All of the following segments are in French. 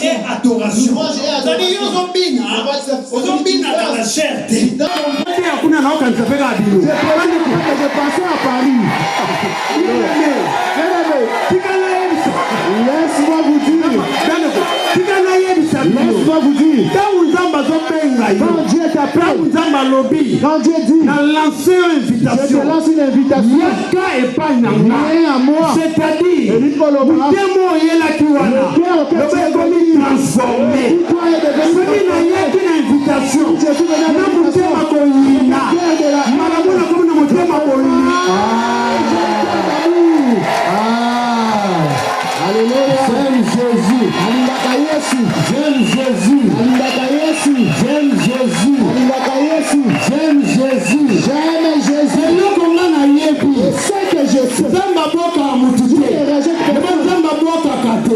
et adoration. C'est-à-dire, aux zombines dans la chair. Je passais à Paris. Laisse-moi vous dire. Laisse-moi vous dire. Quand Dieu t'appelle, quand Dieu dit, je te lance une invitation. Viens à moi. C'est-à-dire, le cœur transformé. Alléluia. J'aime Jésus. J'aime Jésus. J'aime Jésus. J'aime Jésus. J'aime Jésus. C'est que je sais. Dieu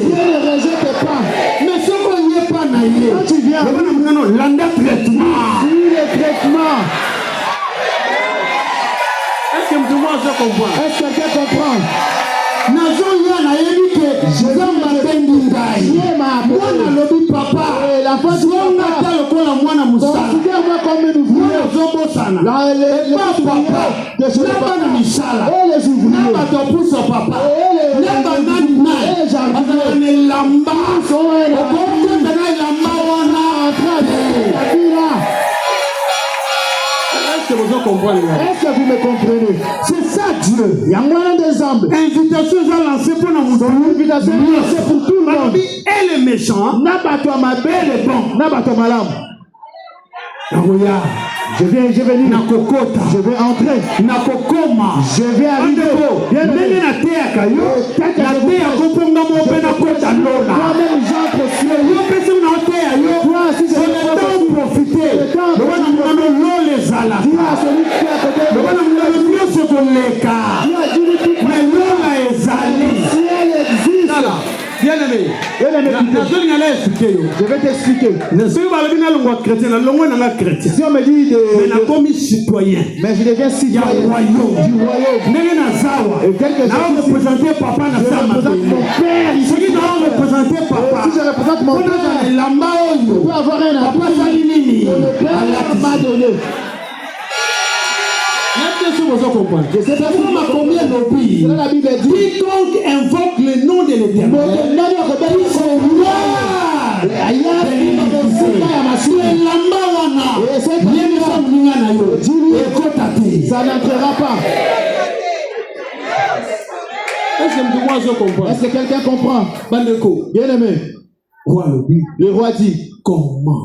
ne rejette pas. Mais ce qu'on n'y est pas naïe. Quand tu viens, le traitement. Est-ce que je comprends? Est-ce que quelqu'un comprend? Papa, la foi du papa. Considère-moi comme une ouvrière. Les ouvriers. Est-ce que vous me comprenez? C'est ça Dieu. Il y a moyen d'exemple. Invitation à lancer pour nous. Invitation lancée pour tout le monde. Et les méchants. N'a pas toi ma belle et bon. N'a pas toi ma lame. Je vais venir. Je vais entrer. Je vais arriver. Bien-aimé, je vais t'expliquer. Si on me dit citoyen, mais je deviens citoyen du royaume. Et quelque chose mon père ici. Si je représente mon père, je peux avoir un appui. Le père m'a donné. Je sais pas combien de pays. La Bible dit quiconque invoque le nom de l'Éternel. Ça n'entrera pas. Est-ce que quelqu'un comprend? Bien aimé. Le roi dit comment?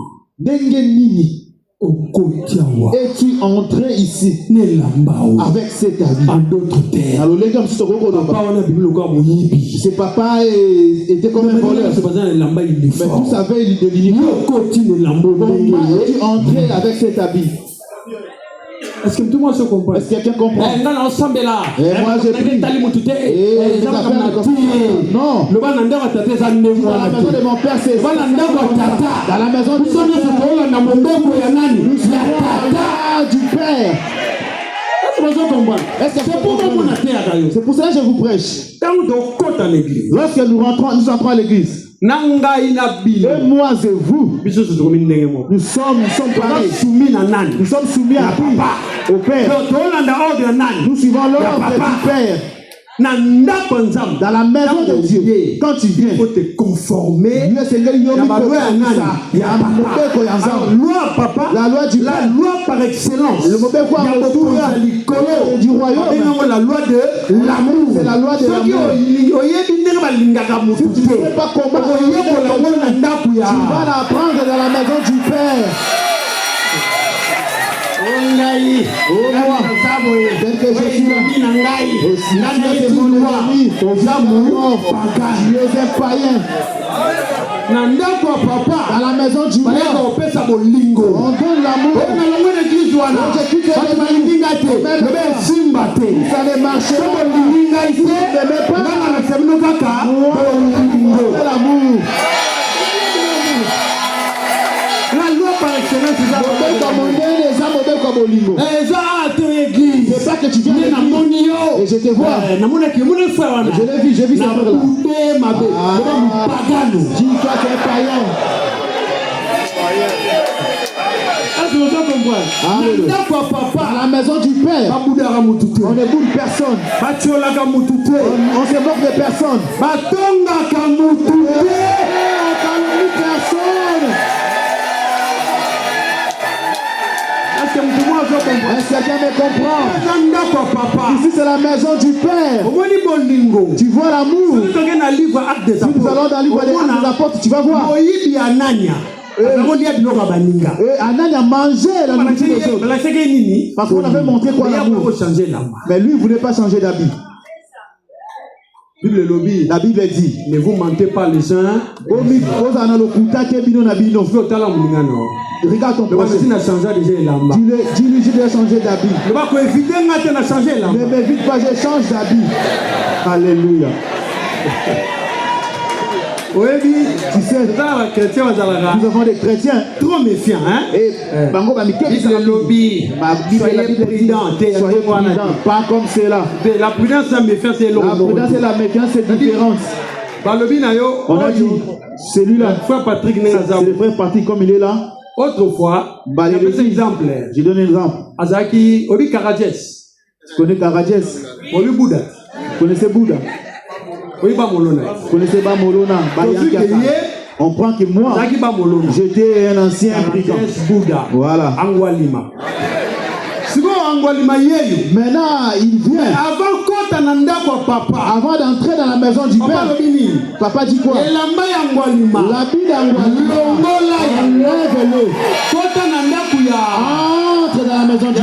Es-tu entré ici avec cet habit? En d'autres terres, ce papa était comme un voleur. Mais tout savait de l'uniforme. Comment es-tu entré avec cet habit? Est-ce que tout le monde se comprend? Est-ce que quelqu'un comprend? Et moi j'ai pris. Non. Dans la maison de mon père, c'est dans la maison du père. C'est pour ça que je vous prêche. Lorsque nous entrons à l'église, et moi et vous, nous sommes pareils. Nous sommes soumis à qui? Au Père. Nous suivons l'ordre du Père. Dans la maison de Dieu, quand tu viens, il faut te conformer. La loi du Père, la loi par excellence, du royaume, la loi de l'amour. C'est la loi de l'amour. Si tu ne sais pas comment, tu vas l'apprendre dans la maison du Père. Quelque chose dans la maison du roi, on donne l'amour. Ça ne marche pas. L'amour. La loi C'est pas que tu viens de l'église et je te vois. Je l'ai vu, j'ai vu ça. Dis-toi que tu es païen. Dans la maison du Père, on ne boude personne. On se moque de personne. On calomnie personne. Est-ce que quelqu'un me comprend? Ici c'est la maison du Père. Tu vois l'amour. Si nous allons dans le livre des Apôtres, tu vas voir. Anania mangeait la nourriture des autres. Parce qu'on avait montré quoi l'amour. Mais lui, il ne voulait pas changer d'habit. La Bible dit, ne vous mentez pas les uns. Regarde ton prochain. Dis-lui, je dois changer d'habit. Ne m'évite pas, je change d'habit. Alléluia. Oui, tu sais, nous avons des chrétiens trop méfiants, hein? Le lobby, soyez prudents, pas comme cela. La prudence et la méfiance, c'est l'autre. La prudence et la méfiance, c'est différent. On a dit, celui-là, c'est le frère Patrick comme il est là. Autrefois, exemple. Je donne un exemple. Azaki, Obi Karadjes. Tu connais Karadjes? Obi Bouddha. Vous connaissez Bouddha? Oui, Bamolona. Vous connaissez Bamolona? On prend que moi, j'étais un ancien brigand. Bouddha. Voilà. Angwalima. Maintenant, il vient. Avant d'entrer dans la maison du Père, papa dit quoi? L'habit d'Angwalima. Enlève-le. Entre dans la maison du Père.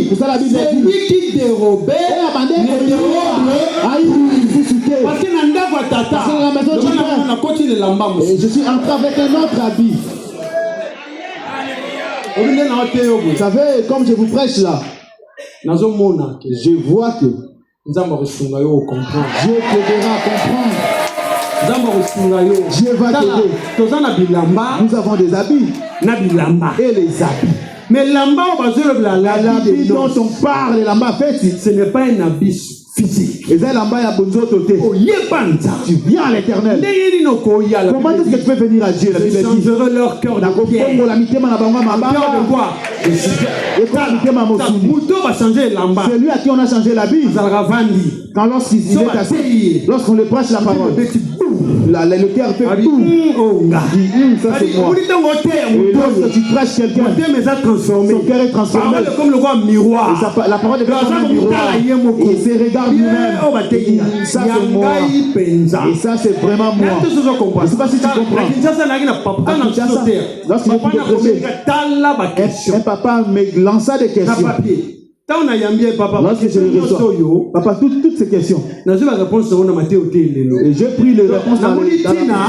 Pour ça la Bible dit, qui dérobait, parce que dans la maison du Père, et je suis entré avec un autre habit. Vous savez, comme je vous prêche là, je vois que Dieu te verra comprendre. Dieu va t'aider. Nous avons des habits et les habits. Mais l'habit dont on parle, ce n'est pas un habit physique. Tu viens à l'Éternel. Comment est-ce que tu peux venir à Dieu? La Bible dit, leur cœur de pierre. De quoi? Celui à qui on a changé l'habit, quand lorsqu'il est assis, lorsqu'on le prêche la parole, le cœur fait boum. Ça c'est moi. Et lorsque tu prêches quelqu'un, son cœur est transformé. Comme le roi miroir. La parole est comme un miroir. Il se regarde lui-même. Ça c'est moi. Et ça c'est vraiment moi. Je ne sais pas si tu comprends. Lorsqu'il est un papa me lança des questions. Lorsque je le reçois, papa, toutes ces questions. Et j'ai pris les réponses dans la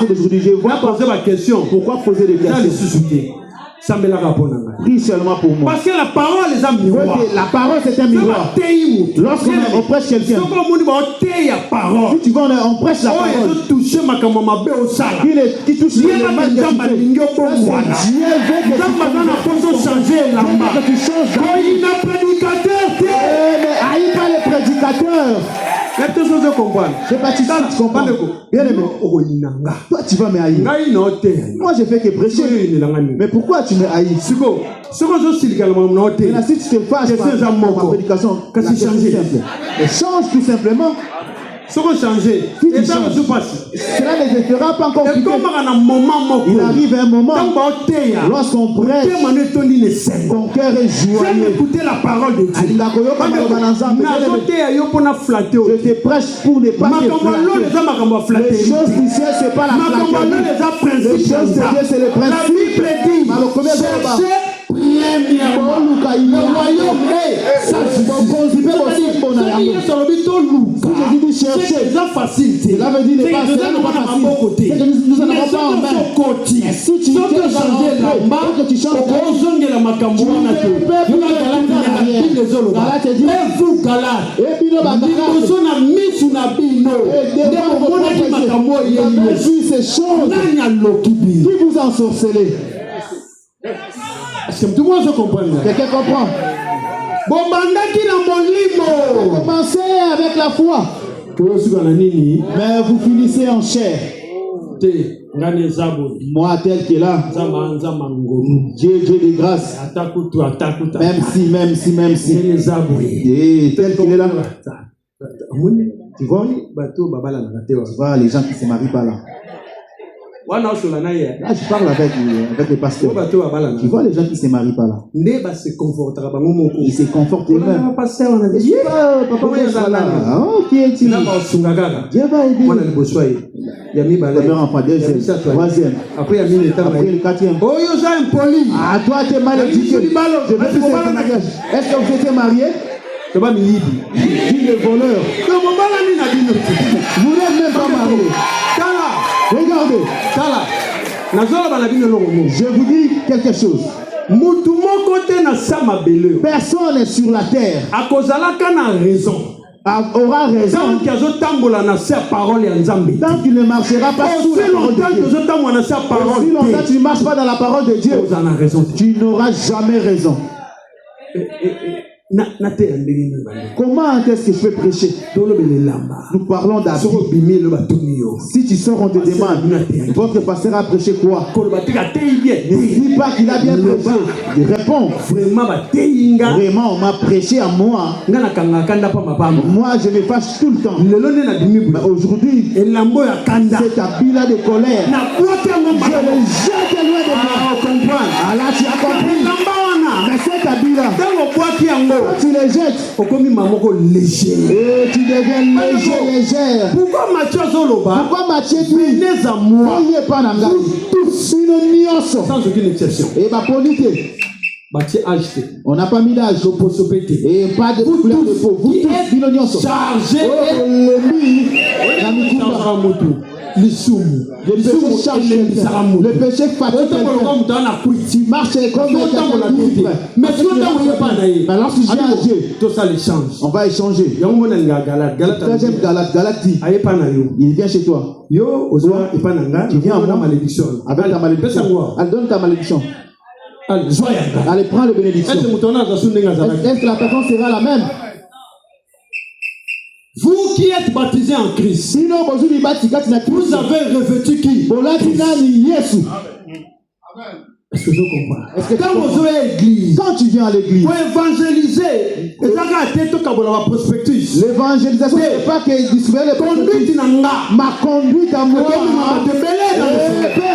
d'aujourd'hui. Je vois pourquoi poser des questions. Prie seulement pour moi. Parce que la parole est un miroir. La parole c'est un miroir. Lorsqu'on prêche quelqu'un, si tu vois, on prêche la parole. Qui touche les mains de Dieu veut que tu changes. Mais haïs pas les prédicateurs. Je sais pas si tu comprends. Bien aimé. Toi tu vas me haïr. Moi je fais que prêcher. Mais pourquoi tu me haïs? Si tu te fâches par ma prédication, change tout simplement. Cela ne te fera pas encore quitter. Il arrive un moment lorsqu'on prêche, ton cœur est joyeux. Écouter la parole de Dieu. Je te prêche pour ne pas te flatter. Les choses du ciel, ce n'est pas la flatterie. Les choses de Dieu, c'est le principe. Le royaume est c'est facile. Cela veut dire ne pas facile. C'est que nous n'en avons pas en main. Si tu changer là-bas, tu changes vous ensorcelez. Est-ce que tout le monde se comprend? Quelqu'un comprend? Commencez avec la foi. Mais vous finissez en chair. Moi, tel qu'il est là, Dieu de grâce. Même si. Et tel qu'il est là. Tu vois les gens qui se marient pas là. Là, je parle avec les pasteurs. Tu vois les gens qui se marient pas là. Ils se confortent eux-mêmes. Qui est-il? Dieu va aider. Premier enfant, deuxième, troisième. Après le quatrième. Ah, toi, tu es mal éduqué. Je vais te faire un mariage. Est-ce que vous étiez mariés? Dis le voleur. Vous n'êtes même pas mariés. Regardez. Je vous dis quelque chose. Personne n'est sur la terre aura raison tant qu'il ne marchera pas sous la parole de Dieu. Aussi longtemps tu ne marches pas dans la parole de Dieu, tu n'auras jamais raison. Comment est-ce que je peux prêcher? Nous parlons d'habits. Si tu sors, on te demande, votre pasteur a prêché quoi? Ne dis pas qu'il a bien prêché. Il répond, vraiment, on m'a prêché à moi. Moi, je me fâche tout le temps. Mais aujourd'hui, cet habit-là de colère, je le jette loin de moi. Ah là, tu as compris. Mais cet habit-là, quand tu les jettes, et tu deviens légère. Pourquoi Matthieu dit, n'ayez pas d'engagement, une nuance, sans aucune exception. Et ma polité, on n'a pas mis d'âge, et pas de couleur de peau. Vous tous, une nuance. Chargez le péché fatigue quelqu'un. Tu marches comme quelqu'un de libre. Mais lorsque je viens à Dieu, on va échanger. Deuxième Galate dit, il vient chez toi. Tu viens à moi avec ta malédiction. Elle donne ta malédiction. Allez, prends la bénédiction. Est-ce que la personne sera la même? Vous qui êtes baptisés en Christ, vous avez revêtu qui? Est-ce que je comprends? Quand tu viens à l'église, pour évangéliser, l'évangélisation n'est pas que distribuer les prospectus. Ma conduite à moi peut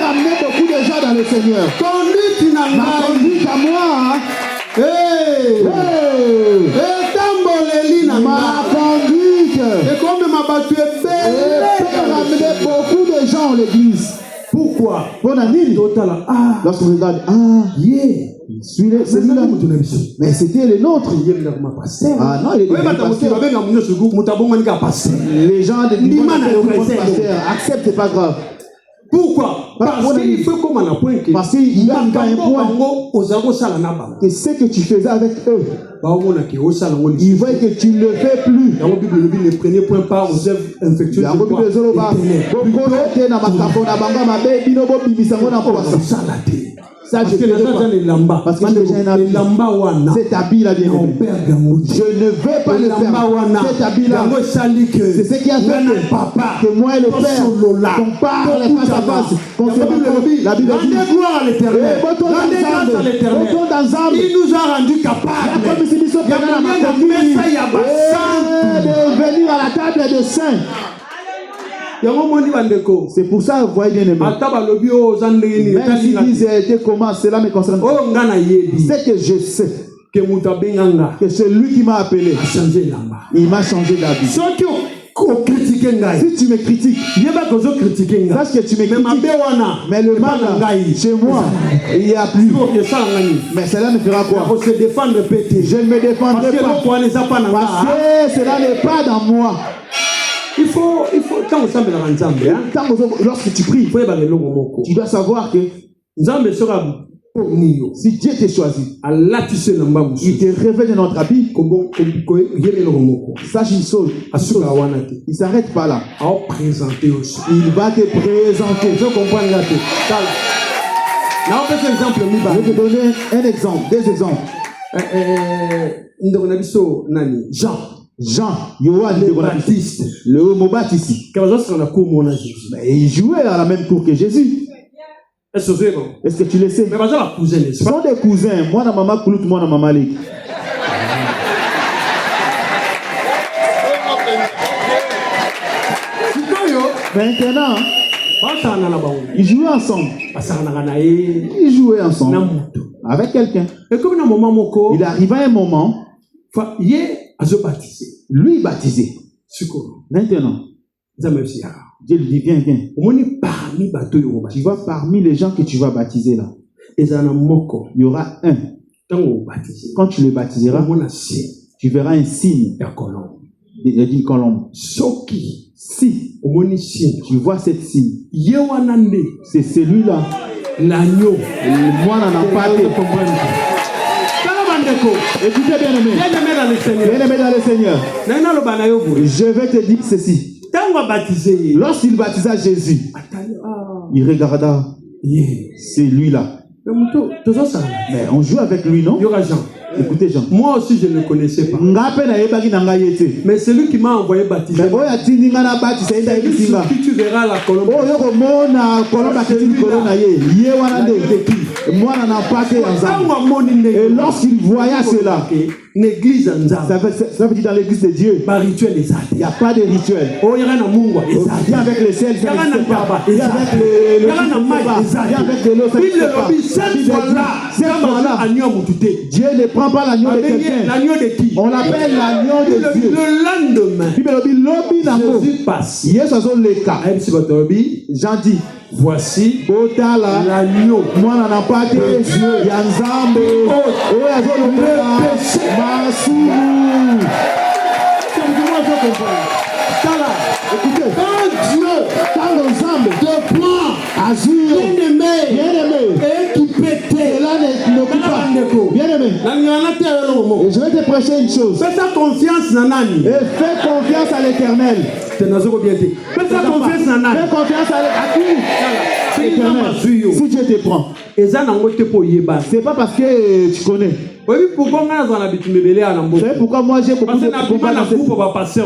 ramener beaucoup de gens dans le Seigneur. Ma conduite à moi ma conduite peut ramener beaucoup de gens à l'église. Pourquoi? Lorsqu'on regarde, celui-là, mais c'était le nôtre. Ah non, il est devenu pasteur. Les gens de pasteur acceptent, c'est pas grave. Pourquoi? Parce qu'il y a un point que ce que tu faisais avec eux, ils voient que tu ne le fais plus. Ne prenez point part aux œuvres infectieuses. Ça, je ne veux pas. Parce que cet habit-là, je ne veux pas le faire. Cet habit-là, c'est ce qui a fait que moi et le Père, qu'on parle face à face, qu'on se rencontre. La Bible dit, il nous a rendu capables de venir à la table des saints. C'est pour ça, vous voyez bien aimé. Même s'ils disent comment cela me concerne, c'est que je sais que c'est lui qui m'a appelé. Il m'a changé d'habit. Si tu me critiques, sache que tu me critiques. Mais le mal, chez moi, il n'y a plus. Mais cela me fera quoi? Je ne me défendrai pas. Parce que cela n'est pas dans moi. Il faut lorsque tu pries, tu dois savoir que si Dieu t'a choisi, il te révèle dans notre habit. Sache une chose, il ne s'arrête pas là. Il va te présenter. vais te donner un exemple, deux exemples. Jean, Yohan le Baptiste, le homo baptiste. Il jouait à la même cour que Jésus. Est-ce que tu le sais? Ce sont des cousins. Moi, na maman Koulout, moi, na maman Lik. Maintenant, ils jouaient ensemble. Ils jouaient ensemble avec quelqu'un. Il arriva un moment, lui baptisé. Maintenant, Dieu lui dit, viens. Tu vas parmi les gens que tu vas baptiser là. Il y aura un. Quand tu le baptiseras, tu verras un signe. Il y a une colombe. Si tu vois cette signe, c'est celui-là. L'agneau. Moi, on n'en a pas été. Écoutez bien aimé. Bien aimé dans le Seigneur. Je vais te dire ceci. Lorsqu'il baptisa Jésus, il regarda. C'est lui-là. Mais on joue avec lui, non? Écoutez Jean. Moi aussi je ne le connaissais pas. Mais celui qui m'a envoyé baptiser. Qui tu verras la colombe. Et lorsqu'il voyait cela, ça veut dire dans l'église de Dieu, il n'y a pas de rituel. Il y a avec les sels, il y a avec Dieu ne prend pas l'agneau de quelqu'un. On l'appelle l'agneau de Dieu. Le lendemain, Jésus passe. Jean dit, voici l'agneau. Moi, on n'a pas de Dieu. Yanzambe. Écoutez, quand Dieu te prend azur, bien-aimé, et qui pétait, là ne pas. Bien-aimé, je vais te prêcher une chose. Fais ta confiance, Nanani. Et fais confiance à l'Éternel. Fais ta confiance, Nanani. Fais confiance à qui? Éternel. Si Dieu te prend, c'est pas parce que tu connais. C'est pourquoi moi j'ai beaucoup de combats dans cette...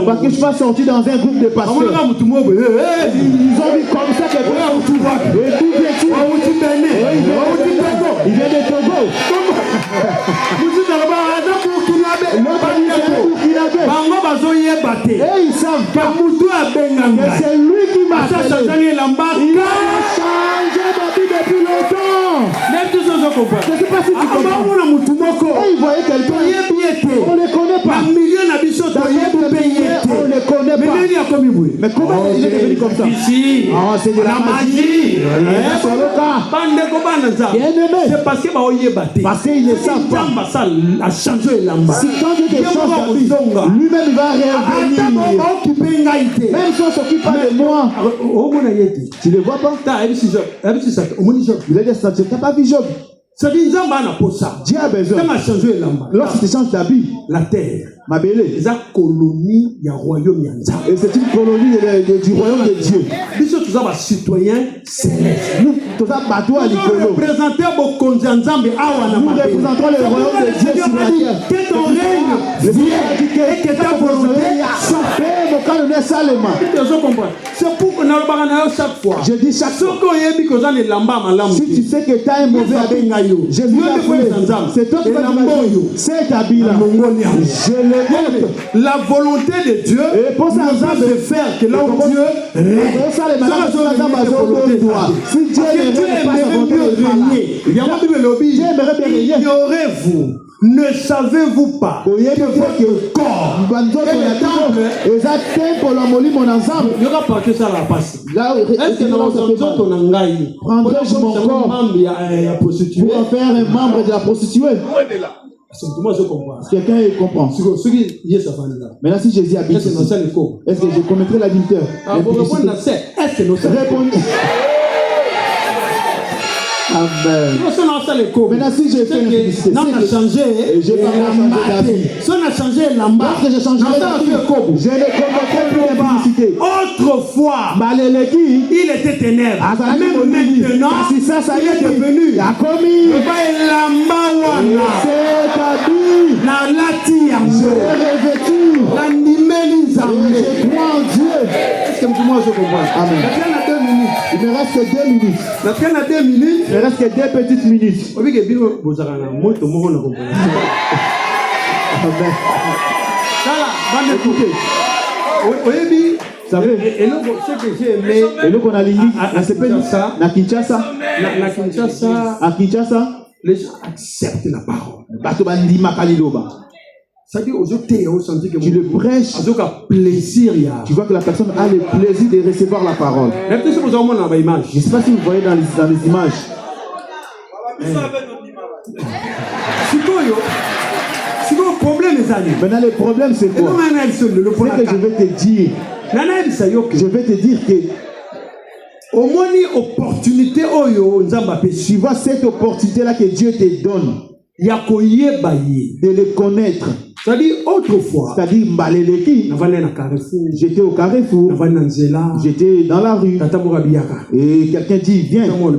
Parce que je suis pas sorti dans un groupe de pasteurs. Ils ont vu comme ça que il vient de Togo. Et ils savent pas que c'est lui qui m'a appelé. Il a changé ma vie depuis longtemps. Je ne sais pas si tu comprends. Et il voyait quelqu'un. On ne les connaît pas. On ne les connaît pas. Mais comment il est devenu comme ça? Oh, c'est de la magie. C'est parce qu'il ne savent pas. Si quand Dieu te change d'habit, lui-même il va revenir. Même si on ne s'occupe pas de moi. Tu ne le vois pas? Il a dit ça. Tu n'as pas vu Job? Dieu a besoin. Lorsqu'il te change d'habit, la terre, ma belle, c'est une colonie du royaume. Et c'est une colonie du royaume de Dieu. Nous sommes citoyens célestes. Nous représentons le royaume de Dieu sur la terre. Que ton règne vienne et que ta volonté soit faite. C'est pour que nous chaque fois. Je dis chaque fois. Si tu sais que tu as un mauvais habit, c'est toi qui vas dire cet habit-là. Je le montre. La volonté de Dieu nous a de faire que là où Dieu règne. Si Dieu aimerait bien régner, ignorez-vous. Ne savez-vous pas que votre corps est le temple? Il n'y aura pas que ça la passe. Est-ce que nous prendrai-je mon corps pour faire un membre de la prostituée? Quelqu'un comprend. Maintenant, si Jésus habite ici, est-ce que je commettrai l'adultère? Répondez. Amen. Maintenant, si j'ai fait une publicité, on a changé. J'ai pas changé d'avis. Si on a changé l'amba, Parce que j'ai changé d'avis, je ne connais plus la publicité. Autrefois, Maleleki, il était ténèbres. Même maintenant, si ça il est devenu. C'est-à-dire, La lati je revêtu. la nimeli nzambe. Je crois en Dieu. Est-ce que tu moi je comprends? Amen. La 2 minutes. Il me reste que 2 minutes. La 2 minutes. Il me reste que 2 petites minutes. Obi ke bino bozaka na moto moko na comprendre. Amen. Sala, bande écouter. Oyebi, Ça veut. et là ce que j'ai aimé Et nous qu'on a l'Indy, na Sepeli, na Kinshasa, na Kinshasa, à Kinshasa, les gens acceptent la parole. bato bandima kaliloba. C'est-à-dire aujourd'hui on senti que Tu le prêches, azoka plaisir ya. tu vois que la personne a le plaisir de recevoir la parole. Mais peut-être que vous avez mon image. Je ne sais pas si vous voyez dans les images. C'est quoi le problème les amis? Maintenant, le problème, c'est quoi? C'est que je vais te dire. Je vais te dire que au moins une opportunité tu vois cette opportunité-là que Dieu te donne de le connaître. C'est-à-dire autrefois, C'est-à-dire, Mbaleleki, j'étais au carrefour, j'étais dans la rue, et quelqu'un dit, viens, il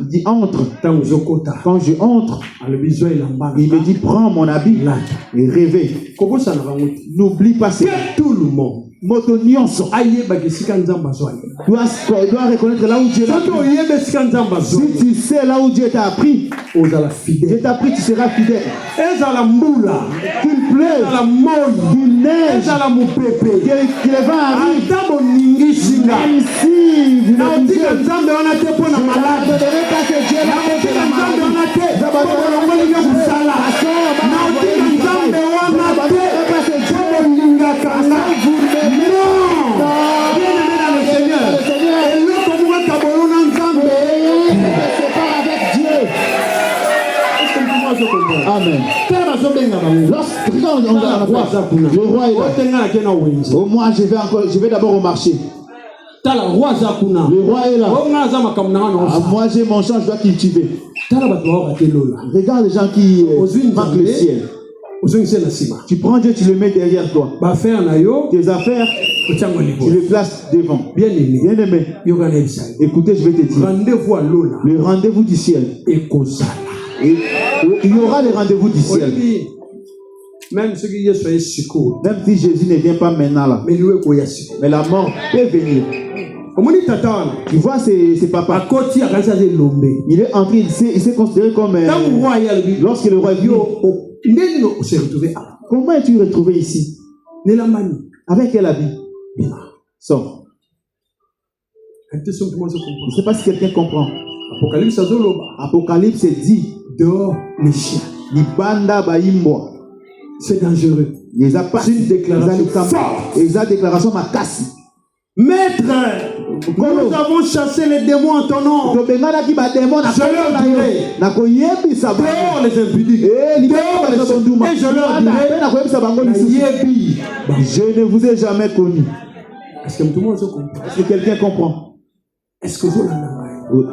dit, entre. Quand je entre, il me dit, prends mon habit et réveille. N'oublie pas ça. Tout le monde doit reconnaître là où Dieu l'a appris. Si tu sais là où Dieu t'a appris, Dieu t'a appris, tu seras fidèle. Qu'il pleuve, qu'il neige, qu'il le vent arrive, même si vous ne donnez pas que Dieu l'a fait la Amen. Lorsqu'on a le roi est là. Au moins, je vais d'abord au marché. Le roi est là. Moi, j'ai mon champ, je dois cultiver. Regarde les gens qui manquent le ciel. Tu prends Dieu, tu le mets derrière toi. Tes affaires, tu les places devant. Bien aimé. Écoutez, je vais te dire. Le rendez-vous du ciel. Et il y aura les rendez-vous du ciel. Même si Jésus ne vient pas maintenant là. Mais la mort peut venir. Tu vois, c'est papa. Il est entré, il s'est considéré comme. Lorsque le roi vient. Comment es-tu retrouvé ici? Avec quel habit? Sors. Je ne sais pas si quelqu'un comprend. Apocalypse dit dehors les chiens. C'est dangereux. C'est une déclaration forte. Déclaration makasi. Maître, nous avons chassé les démons en ton nom. Je leur dirai dehors les impudiques. Et je leur dirai je ne vous ai jamais connu. Est-ce que tout le monde comprend? Est-ce que quelqu'un comprend? Est-ce que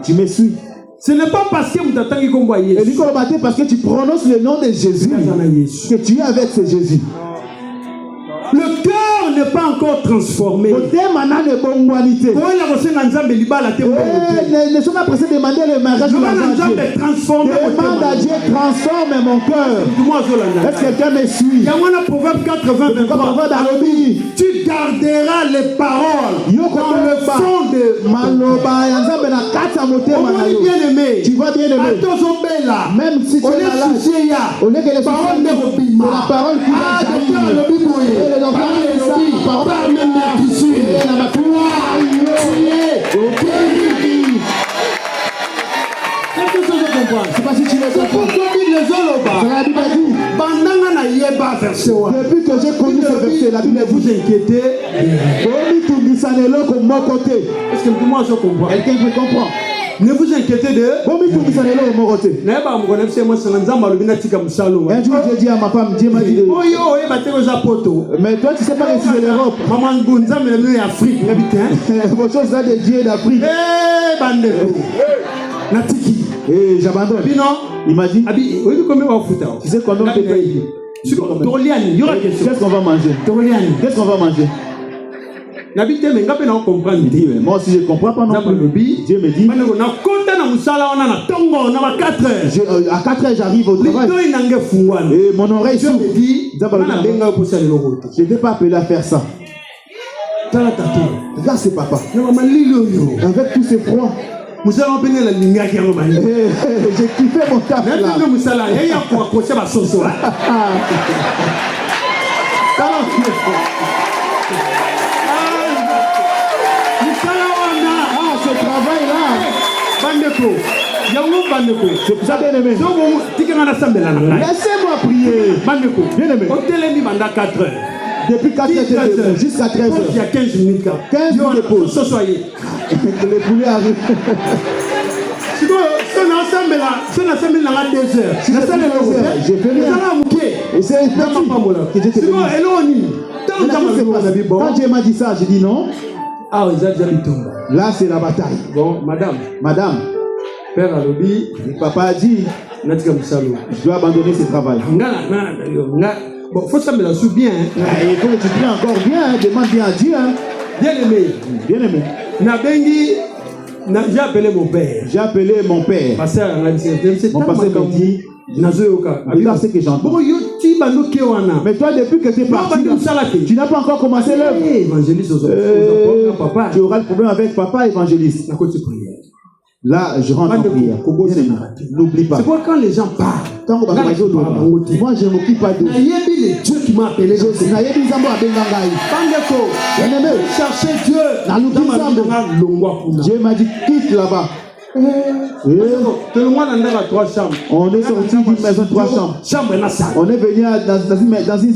tu me suis? Ce n'est pas parce que vous attendez qu'on voit Jésus. Parce que tu prononces le nom de Jésus que tu es avec ce Jésus. Le cœur n'est pas encore transformé. Ne sont pas pressés de demander le mariage de demande à Dieu, transforme mon cœur. Est-ce que quelqu'un me suit? Proverbe 80, tu garderas les paroles dans le fond de Maloba. Bien aimé. Tu vois bien aimé. Même si tu es malade, au lieu que les paroles de la parole qui va je sais pas si tu le comprends. Depuis que j'ai connu ce verset, la Bible vous inquiétez. Est-ce que moi je comprends? Quelqu'un peut comprendre? Ne vous inquiétez de. Un jour, j'ai dit à ma femme, Dieu m'a dit. Mais toi, tu sais pas que c'est l'Europe. Vos choses là de Dieu d'Afrique. Natiki. Et j'abandonne. Il m'a dit, tu sais combien on peut payer? Qu'est-ce qu'on va manger? Qu'est-ce qu'on va manger? Il dit, moi aussi je ne comprends pas non plus. Dieu me dit, à 4 heures j'arrive au travail. Et mon oreille s'ouvre. Je ne t'ai pas appelé à faire ça. Regarde c'est papa. Avec tous ces froids. J'ai kiffé mon taf là. Ce travail là. C'est pour ça bien aimé. Laissez-moi prier. Bien aimé. Depuis 4 heures jusqu'à 13 heures. Il y a 15 minutes. 15 minutes de pause. Que les poulets arrivent. Si on est ensemble là, si on est ensemble là, 2 heures. J'ai fait rien. Et c'est un petit que j'étais venu. Quand Dieu m'a dit ça, j'ai dit non. Ah, là, c'est la bataille. Bon, madame. Père a dit, papa a dit, je dois abandonner ce travail. Bon, il faut ça me la sous bien. Il faut que tu pries encore bien. Demande bien à Dieu. Bien aimé. Bien aimé. J'ai appelé mon père. Mon pasteur m'a dit, regarde ce que j'entends. Mais toi, depuis que tu es parti, tu n'as pas encore commencé l'œuvre. Tu auras le problème avec papa évangéliste. Là, je rentre en prière. N'oublie pas. C'est pourquoi quand les gens parlent, moi, je ne m'occupe pas de Dieu qui m'a appelé. Cherchez Dieu. Dieu m'a dit, quitte là-bas. On est sorti d'une maison de 3 chambres. On est venu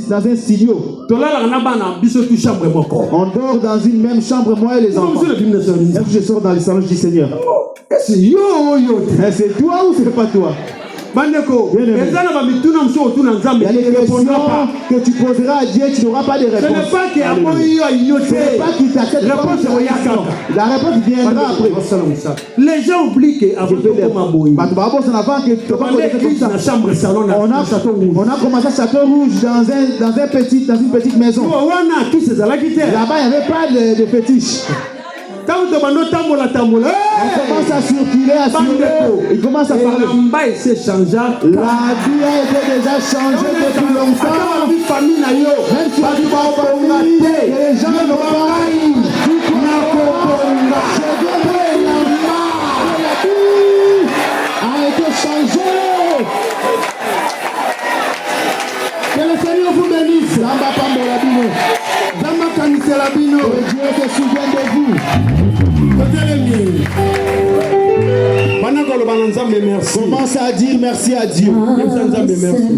dans un studio. On dort dans une même chambre, moi et les enfants. Je sors dans le salon du Seigneur. C'est toi ou c'est pas toi? Il y a des questions que tu poseras à Dieu, tu n'auras pas de réponse. Ce n'est pas qu'il t'accepte. La réponse viendra après. Les gens oublient qu'avant on a commencé à Château Rouge dans une petite maison. Là-bas, il n'y avait pas de fétiche. On commence à circuler, il commence à parler. La vie a été déjà changée depuis longtemps. Même si tu vas famille, les gens ne vont pas. A été changé. Que le Seigneur vous bénisse. Que Dieu se souvienne de vous. Commence à dire merci à Dieu.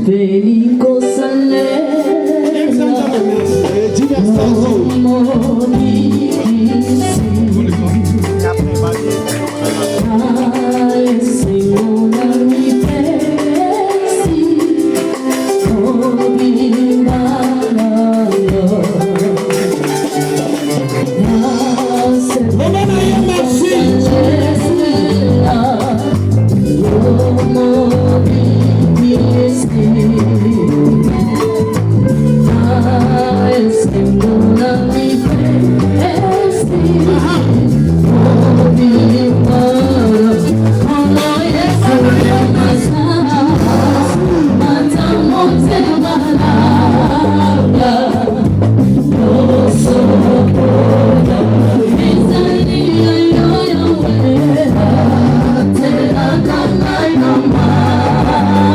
Dis merci à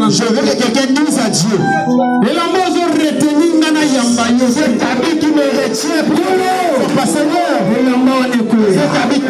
Je veux que quelqu'un dise à Dieu. Cet habit qui me retient pour pas Seigneur. Cet habit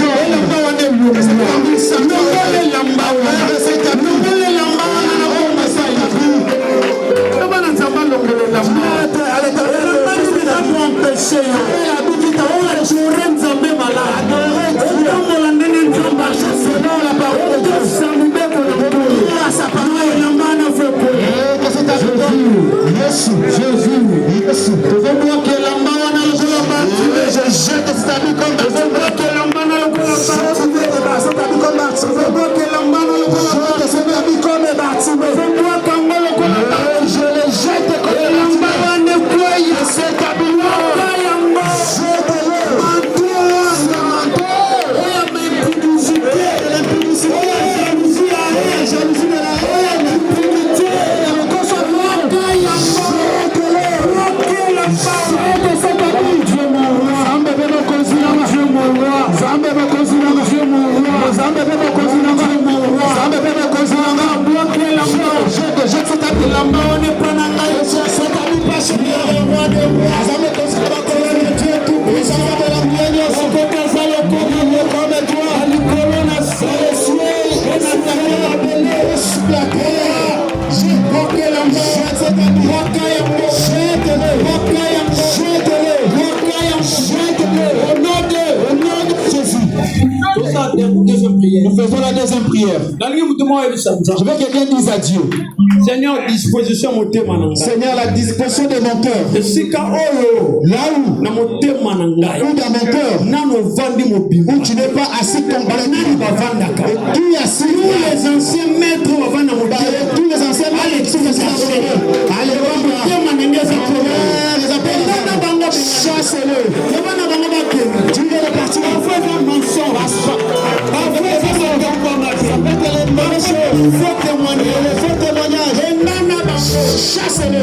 Nous faisons la deuxième prière. Je veux que quelqu'un dise à Dieu. Seigneur, la disposition de mon cœur. Là où dans mon cœur, où tu n'es pas assis complètement. Tu es assis. Tous les anciens maîtres, tous les anciens maîtres, chasse-le. Tu veux repartir. Faux témoignage. Chasse-le.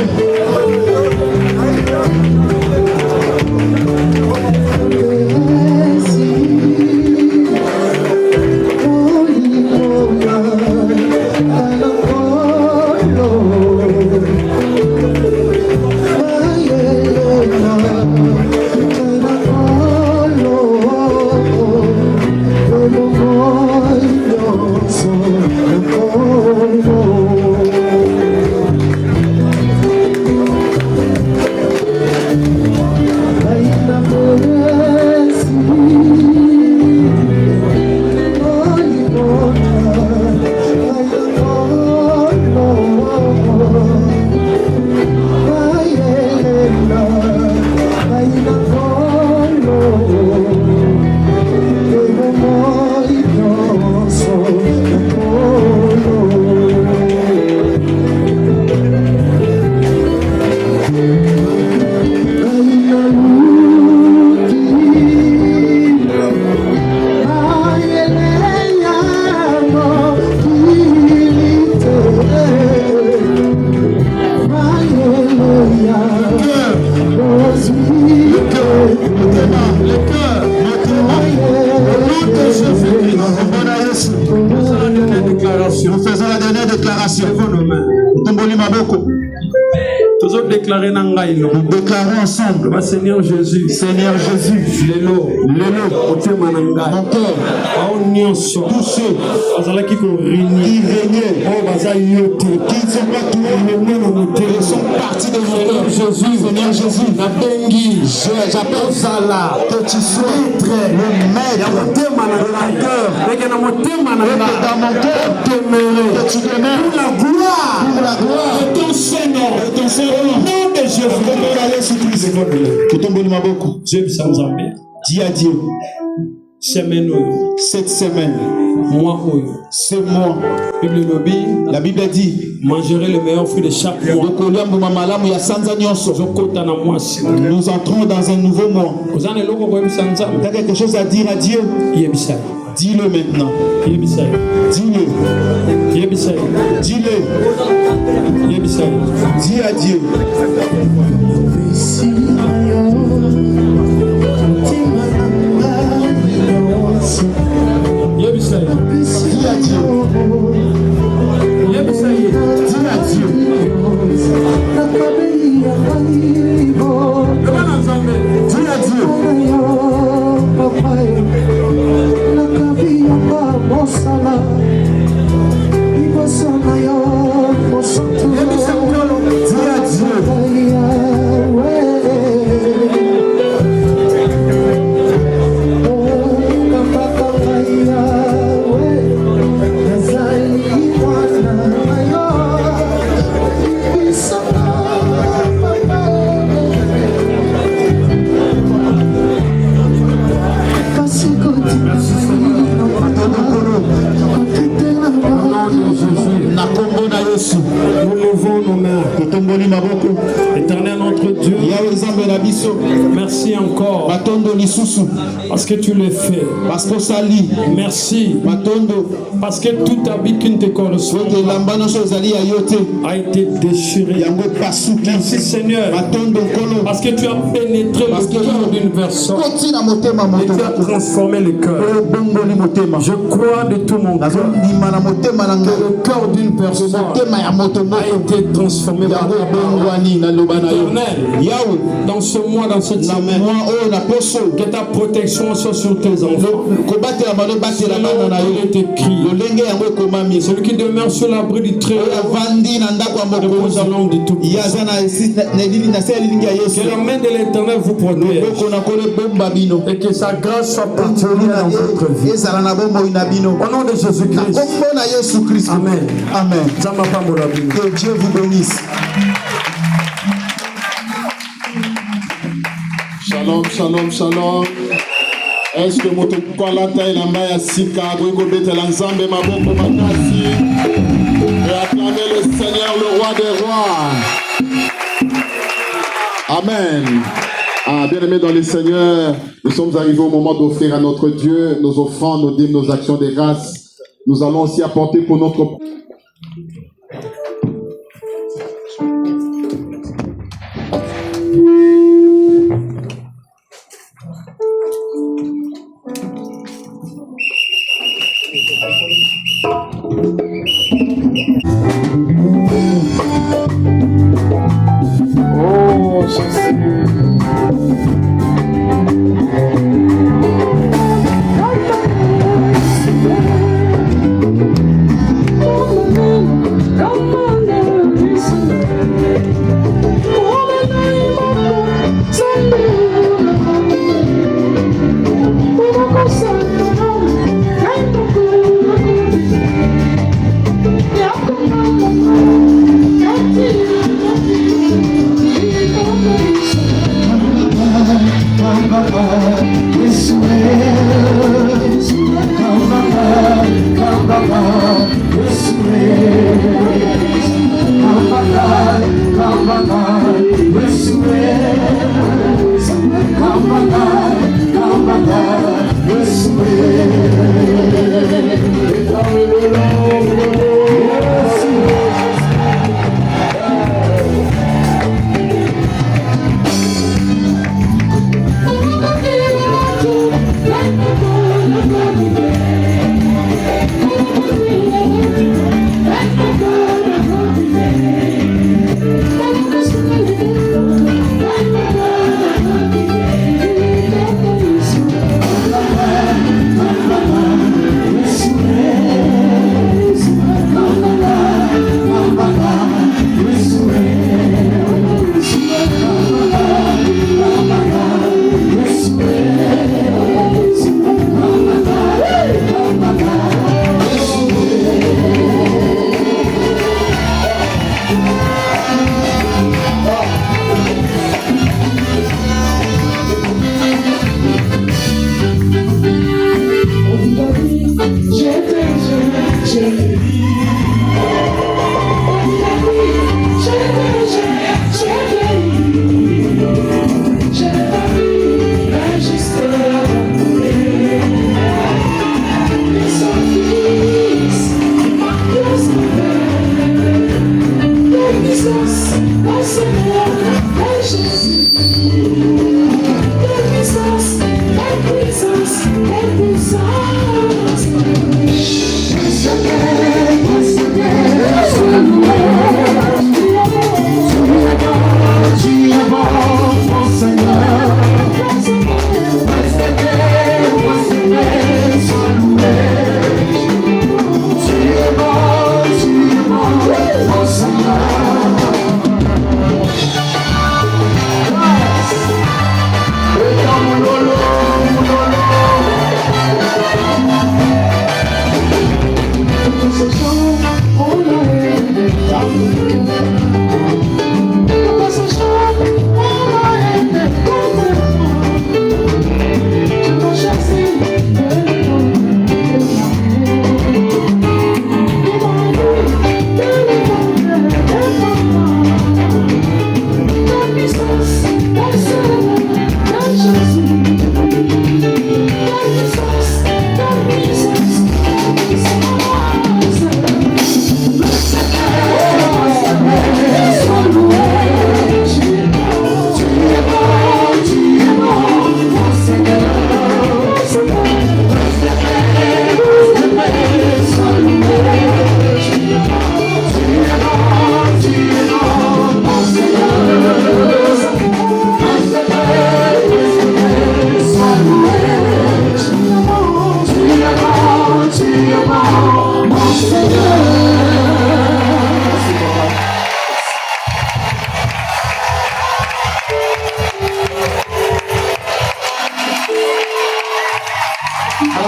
Nous faisons la dernière déclaration. Nous déclarons ensemble. Seigneur Jésus. Seigneur Jésus. Mon cœur. Tous ceux qui régnaient. Qui ne sont pas tous. Ils sont partis de mon cœur. Jésus. Seigneur Jésus. J'appelle Zala. Que tu sois le maître de mon cœur. Dans mon cœur. Que tu demeures pour la gloire. De ton Seigneur. Nom de Jésus. Dis à Dieu. Cette semaine, ce mois, la Bible dit, mangerez le meilleur fruit de chaque mois. Nous entrons dans un nouveau mois. Tu as quelque chose à dire à Dieu? Dis-le maintenant. Dis-le. Dis-le. Dis à Dieu. Dis à Dieu. Éternel notre Dieu, merci encore parce que tu l'as fait. Merci parce que tout habit qui ne te correspond a été déchiré. Merci Seigneur parce que tu as pénétré le cœur d'une personne et tu as transformé le cœur. Je crois de tout mon cœur que le cœur d'une personne a été transformé par ta parole. Éternel, dans ce mois, dans cette semaine, que ta protection soit sur tes enfants. Il est écrit, celui qui demeure sur l'abri du Très-Haut repose à l'ombre du Tout-Puissant. Que la main de l'Éternel vous protège et que sa grâce soit particulière dans votre vie. Au nom de Jésus-Christ. Amen. Amen. Que Dieu vous bénisse. Shalom, shalom, shalom. Est-ce que mon tokolata et la maya sika gogo bete l'ensemble ma bombe makasi et acclamer le Seigneur, le roi des rois. Amen. Ah, bien-aimés dans les Seigneurs, nous sommes arrivés au moment d'offrir à notre Dieu nos offrandes, nos dîmes, nos actions de grâce. Nous allons aussi apporter pour notre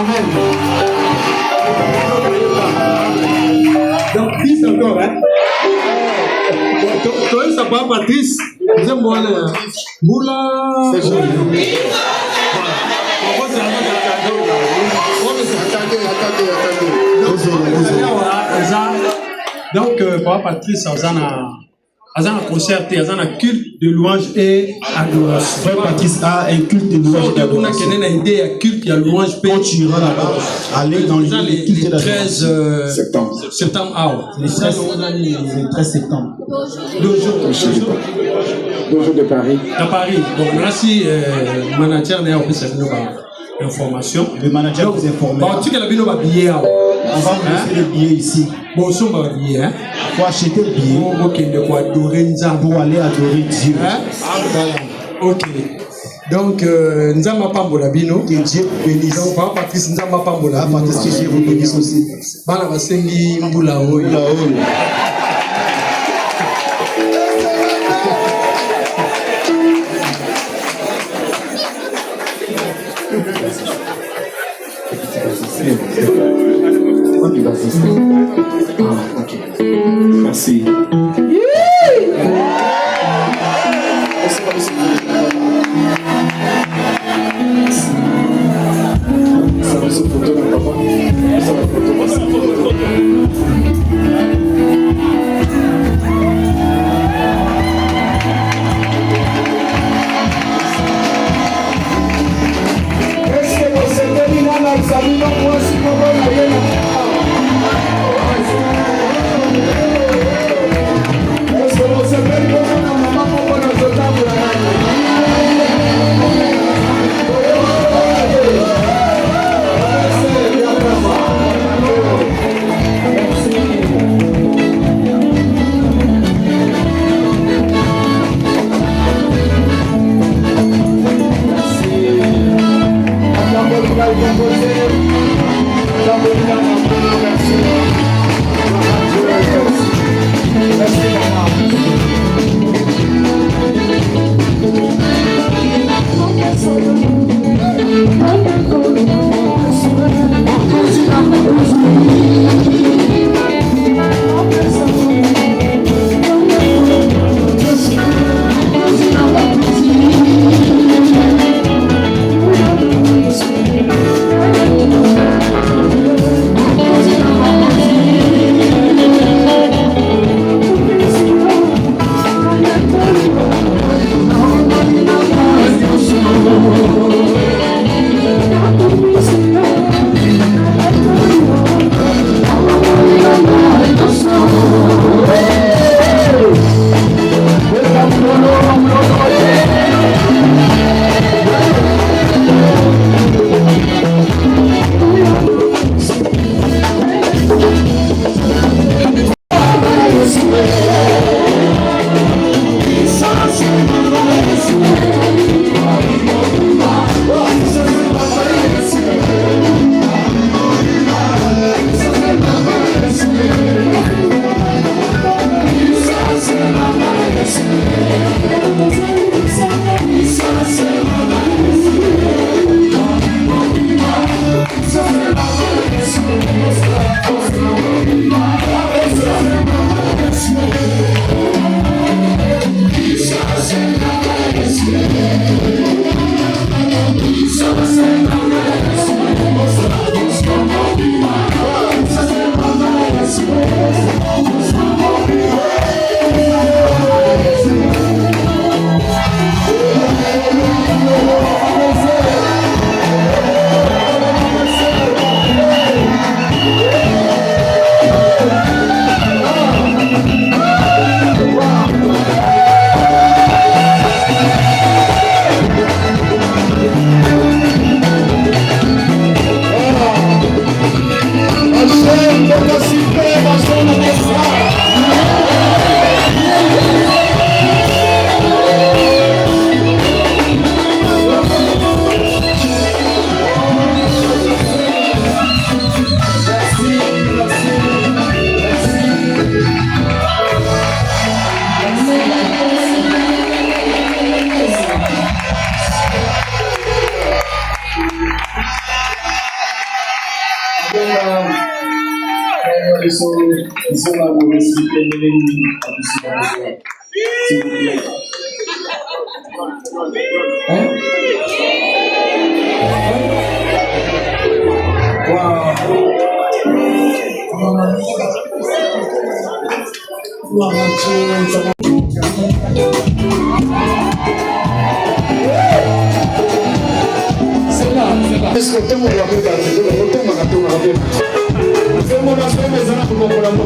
Amen. Donc, 10 encore, hein? Toi, ça va, Patrice? Dis-moi, Moula. C'est joli. Donc, Papa Patrice, on a un concert, on a un culte de louange et adoration. Frère Patrice a un culte de louange et adoration. On a une idée de culte, il y a louange. Quand tu iras là-bas, aller dans le culte de 13 septembre. Le 13 septembre. 2 jours. 2 jours de Paris. À Paris. Donc, merci, manager, on a fait information. Le manager vous informe. Bon, tu as le billet. On va vous laisser le billet ici. Bon, on va billet. Il faut acheter le billet pour aller adorer Dieu. Voilà. Ok. Donc, nous avons pas de bino. Que Dieu bénisse. Donc, Papa Patrice, nous avons pas de bino. Patrice, que Dieu vous bénisse aussi. Bana basengi mbula oyo. Merci. Yeah. sont là pour expliquer les s'il vous plaît. Hein? Est-ce que tout le monde va faire ça? Tout le monde va faire ça. C'est mon aspect, mais ça n'a pas de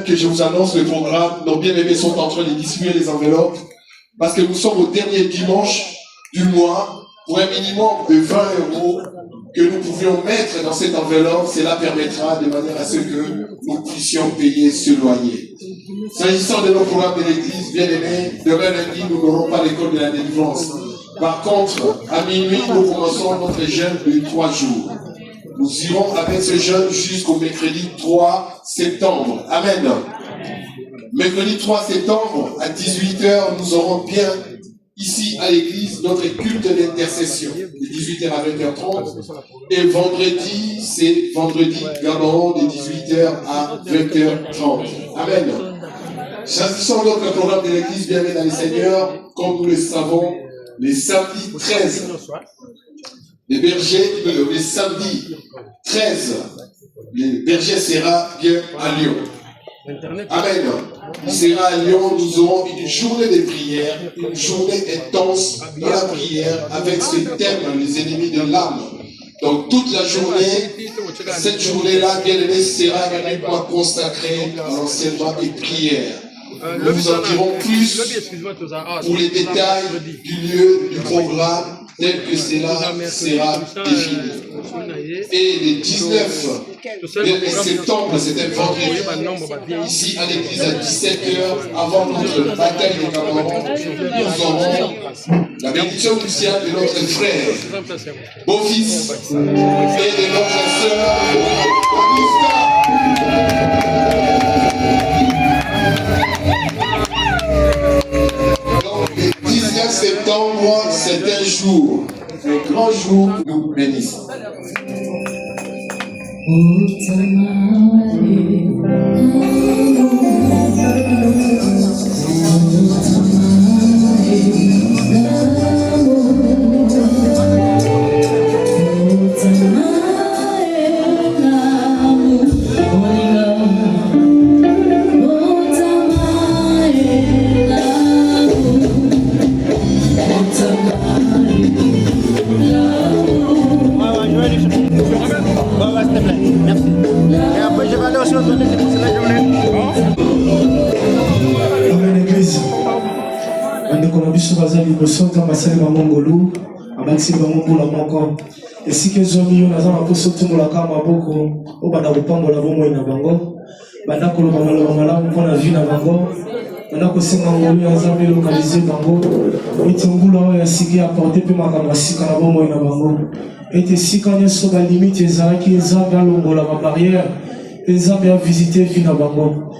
Que je vous annonce le programme, nos bien-aimés sont en train de distribuer les enveloppes parce que nous sommes au dernier dimanche du mois pour un minimum de 20 € que nous pouvions mettre dans cette enveloppe. Cela permettra de manière à ce que nous puissions payer ce loyer. S'agissant de nos programmes de l'église, bien-aimés, demain lundi, nous n'aurons pas l'école de la délivrance. Par contre, à minuit, nous commençons notre jeûne de 3 jours. Nous irons avec ce jeûne jusqu'au mercredi 3 septembre. Amen. Mercredi 3 septembre, à 18h, nous aurons bien ici à l'église notre culte d'intercession. De 18h à 20h30. Et vendredi, c'est vendredi Gabon de 18h à 20h30. Amen. S'agissant donc le programme de l'église, bien-aimés dans le Seigneur, comme nous le savons, les samedis 13. Les bergers, le samedi 13, le berger sera bien à Lyon. Amen. Il sera à Lyon, nous aurons une journée de prière, une journée intense dans la prière avec ce thème, les ennemis de l'âme. Donc toute la journée, cette journée-là, bien aimé, sera uniquement consacrée à l'enseignement et prière. Nous vous en dirons plus pour les détails du lieu, du programme, tel que cela sera défini. Et le 19 septembre, c'était vendredi, ici à l'église à 17h, avant notre bataille de Cameroun, nous aurons La bénédiction cruciale de notre frère, beau-fils, et de notre sœur, Augusta. Donc, le 19 septembre, c'est un jour, un grand jour, nous bénissons. Et si que zomi yo naza na poso tumbola ka maboko o banda kopambola bomoi na bango banda koloba maloba malamu mpona vie na bango banda kosenga ngolu ya nzambe elokalize bango ete ngulu oyo ya sika ya porte mpe makambo ya sika na bomoi na bango ete sika nyonso balimite ezalaki nzambe alongola babarrière mpe nzambe avisite vie na bango